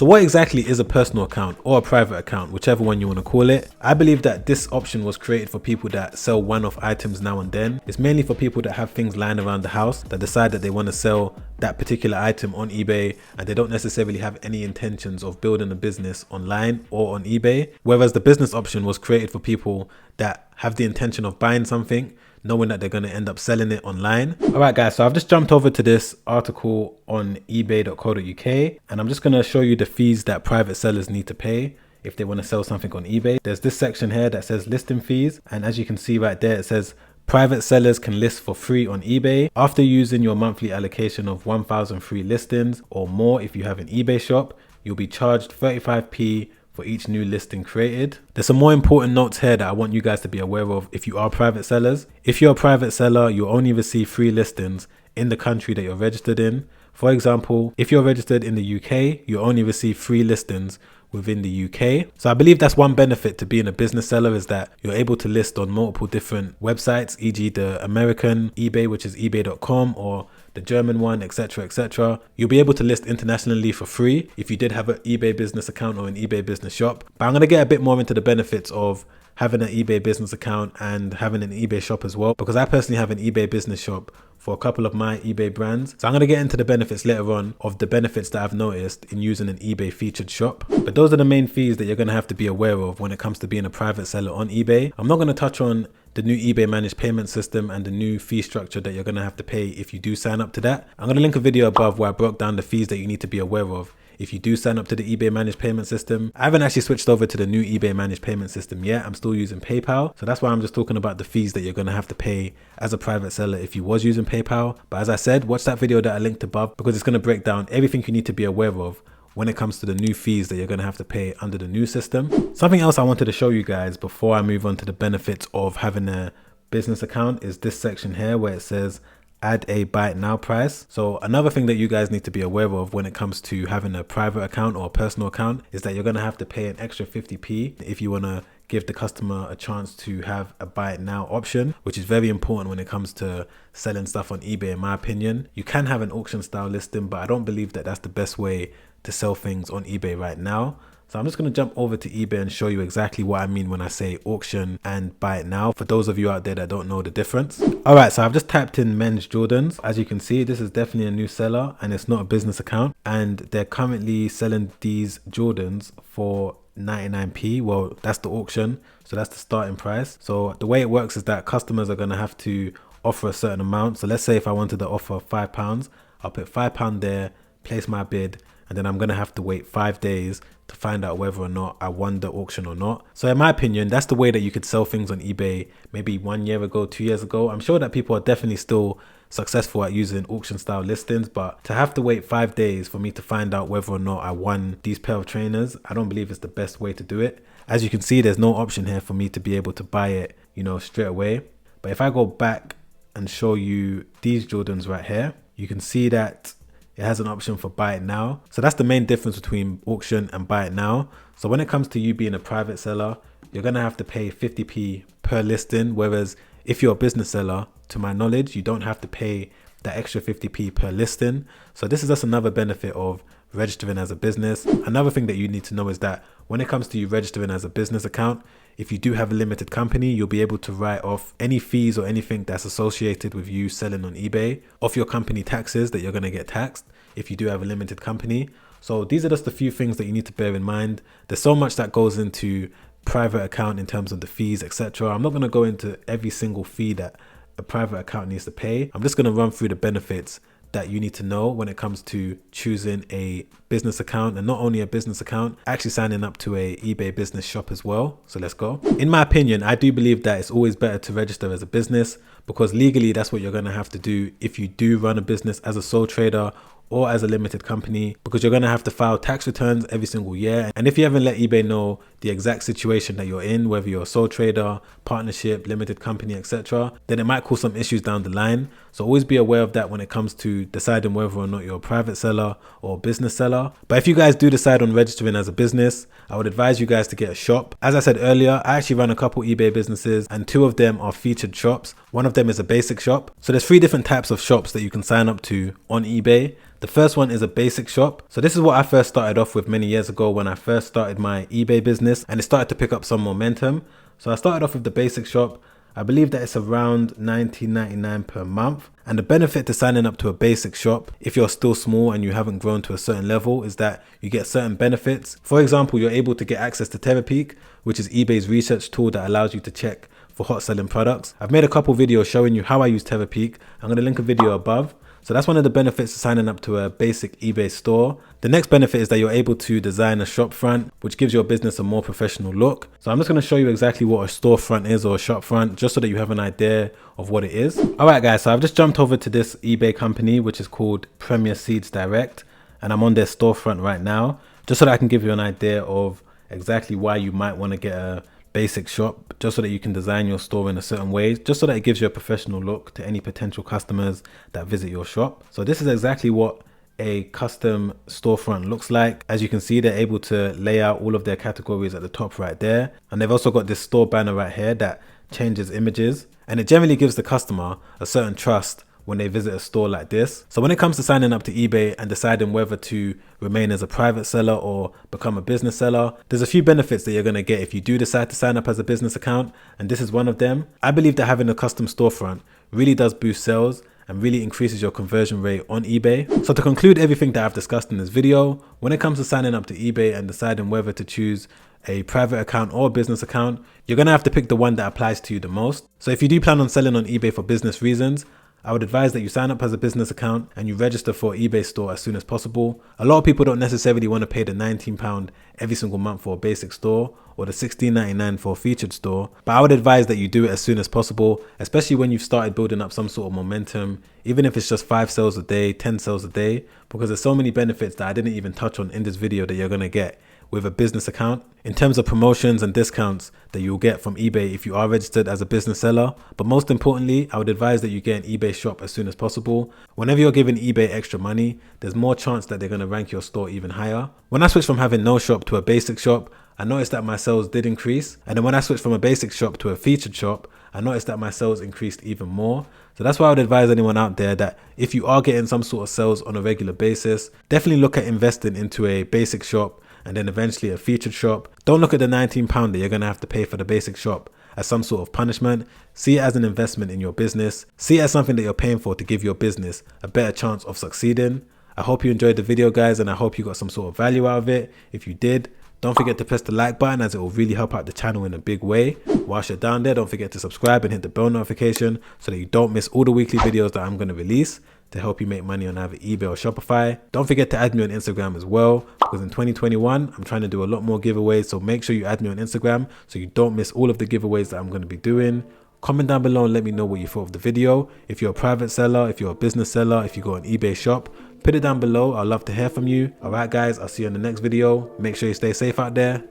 So what exactly is a personal account or a private account, whichever one you want to call it? I believe that this option was created for people that sell one-off items now and then. It's mainly for people that have things lying around the house that decide that they want to sell that particular item on eBay and they don't necessarily have any intentions of building a business online or on eBay. Whereas the business option was created for people that have the intention of buying something, knowing that they're going to end up selling it online. All right, guys, so I've just jumped over to this article on ebay.co.uk and I'm just going to show you the fees that private sellers need to pay if they want to sell something on eBay. There's this section here that says listing fees. And as you can see right there, it says private sellers can list for free on eBay after using your monthly allocation of 1,000 free listings or more. If you have an eBay shop, you'll be charged 35p for each new listing created. There's some more important notes here that I want you guys to be aware of if you are private sellers. If you're a private seller, you'll only receive free listings in the country that you're registered in. For example, if you're registered in the UK, you only receive free listings within the UK. So I believe that's one benefit to being a business seller, is that you're able to list on multiple different websites, e.g. the American eBay, which is ebay.com, or the German one, etc, etc. You'll be able to list internationally for free if you did have an eBay business account or an eBay business shop. But I'm going to get a bit more into the benefits of having an eBay business account and having an eBay shop as well, because I personally have an eBay business shop for a couple of my eBay brands. So I'm going to get into the benefits later on of the benefits that I've noticed in using an eBay featured shop. But those are the main fees that you're going to have to be aware of when it comes to being a private seller on eBay. I'm not going to touch on the new eBay managed payment system and the new fee structure that you're going to have to pay if you do sign up to that. I'm going to link a video above where I broke down the fees that you need to be aware of if you do sign up to the eBay managed payment system. I haven't actually switched over to the new eBay managed payment system yet. I'm still using PayPal. So that's why I'm just talking about the fees that you're going to have to pay as a private seller if you was using PayPal. But as I said, watch that video that I linked above, because it's going to break down everything you need to be aware of when it comes to the new fees that you're going to have to pay under the new system. Something else I wanted to show you guys before I move on to the benefits of having a business account is this section here where it says add a buy it now price. So another thing that you guys need to be aware of when it comes to having a private account or a personal account is that you're going to have to pay an extra 50p if you want to give the customer a chance to have a buy it now option, which is very important when it comes to selling stuff on eBay, in my opinion. You can have an auction style listing, but I don't believe that that's the best way to sell things on eBay right now. So I'm just going to jump over to eBay and show you exactly what I mean when I say auction and buy it now, for those of you out there that don't know the difference. All right, so I've just typed in men's Jordans. As you can see, this is definitely a new seller and it's not a business account. And they're currently selling these Jordans for 99p. Well, that's the auction. So that's the starting price. So the way it works is that customers are going to have to offer a certain amount. So let's say if I wanted to offer £5, I'll put £5 there, place my bid, and then I'm going to have to wait 5 days to find out whether or not I won the auction or not. So in my opinion, that's the way that you could sell things on eBay maybe 1 year ago, 2 years ago. I'm sure that people are definitely still successful at using auction style listings, but to have to wait 5 days for me to find out whether or not I won these pair of trainers, I don't believe it's the best way to do it. As you can see, there's no option here for me to be able to buy it, straight away. But if I go back and show you these Jordans right here, you can see that it has an option for buy it now. So that's the main difference between auction and buy it now. So when it comes to you being a private seller, you're going to have to pay 50p per listing. Whereas if you're a business seller, to my knowledge, you don't have to pay that extra 50p per listing. So this is just another benefit of registering as a business. Another thing that you need to know is that when it comes to you registering as a business account, if you do have a limited company, you'll be able to write off any fees or anything that's associated with you selling on eBay off your company taxes that you're going to get taxed if you do have a limited company. So these are just a few things that you need to bear in mind. There's so much that goes into private account in terms of the fees, etc. I'm not going to go into every single fee that a private account needs to pay. I'm just going to run through the benefits that you need to know when it comes to choosing a business account, and not only a business account, actually signing up to a eBay business shop as well. So let's go. In my opinion, I do believe that it's always better to register as a business, because legally that's what you're going to have to do if you do run a business as a sole trader or as a limited company, because you're going to have to file tax returns every single year. And if you haven't let eBay know the exact situation that you're in, whether you're a sole trader, partnership, limited company, etc., then it might cause some issues down the line. So always be aware of that when it comes to deciding whether or not you're a private seller or a business seller. But if you guys do decide on registering as a business, I would advise you guys to get a shop. As I said earlier, I actually run a couple eBay businesses and 2 of them are featured shops. One of them is a basic shop. So there's 3 different types of shops that you can sign up to on eBay. The first one is a basic shop. So this is what I first started off with many years ago when I first started my eBay business, and it started to pick up some momentum. So I started off with the basic shop. I believe that it's around $19.99 per month. And the benefit to signing up to a basic shop, if you're still small and you haven't grown to a certain level, is that you get certain benefits. For example, you're able to get access to TerraPeak, which is eBay's research tool that allows you to check for hot selling products. I've made a couple videos showing you how I use TerraPeak. I'm going to link a video above. So that's one of the benefits of signing up to a basic eBay store. The next benefit is that you're able to design a shop front, which gives your business a more professional look. So I'm just going to show you exactly what a storefront is, or a shop front, just so that you have an idea of what it is. All right, guys, so I've just jumped over to this eBay company, which is called Premier Seeds Direct, and I'm on their storefront right now, just so that I can give you an idea of exactly why you might want to get a basic shop, just so that you can design your store in a certain way, just so that it gives you a professional look to any potential customers that visit your shop. So this is exactly what a custom storefront looks like. As you can see, they're able to lay out all of their categories at the top right there, and they've also got this store banner right here that changes images, and it generally gives the customer a certain trust when they visit a store like this. So when it comes to signing up to eBay and deciding whether to remain as a private seller or become a business seller, there's a few benefits that you're going to get if you do decide to sign up as a business account, and this is one of them. I believe that having a custom storefront really does boost sales and really increases your conversion rate on eBay. So to conclude everything that I've discussed in this video, when it comes to signing up to eBay and deciding whether to choose a private account or a business account, you're going to have to pick the one that applies to you the most. So if you do plan on selling on eBay for business reasons, I would advise that you sign up as a business account and you register for an eBay store as soon as possible. A lot of people don't necessarily want to pay the £19 every single month for a basic store, or the $16.99 for a featured store, but I would advise that you do it as soon as possible, especially when you've started building up some sort of momentum, even if it's just 5 sales a day, 10 sales a day, because there's so many benefits that I didn't even touch on in this video that you're going to get with a business account, in terms of promotions and discounts that you'll get from eBay if you are registered as a business seller. But most importantly, I would advise that you get an eBay shop as soon as possible. Whenever you're giving eBay extra money, there's more chance that they're going to rank your store even higher. When I switched from having no shop to a basic shop, I noticed that my sales did increase. And then when I switched from a basic shop to a featured shop, I noticed that my sales increased even more. So that's why I would advise anyone out there that if you are getting some sort of sales on a regular basis, definitely look at investing into a basic shop and then eventually a featured shop. Don't look at the £19 that you're going to have to pay for the basic shop as some sort of punishment. See it as an investment in your business. See it as something that you're paying for to give your business a better chance of succeeding. I hope you enjoyed the video, guys, and I hope you got some sort of value out of it. If you did, don't forget to press the like button, as it will really help out the channel in a big way. Whilst you're down there, don't forget to subscribe and hit the bell notification so that you don't miss all the weekly videos that I'm going to release to help you make money on either eBay or Shopify. Don't forget to add me on Instagram as well, because in 2021, I'm trying to do a lot more giveaways. So make sure you add me on Instagram so you don't miss all of the giveaways that I'm going to be doing. Comment down below and let me know what you thought of the video. If you're a private seller, if you're a business seller, if you got an eBay shop, put it down below. I'd love to hear from you. All right, guys, I'll see you in the next video. Make sure you stay safe out there.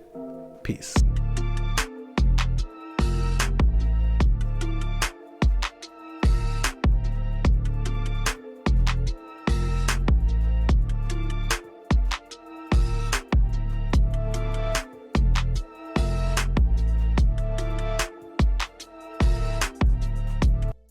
Peace.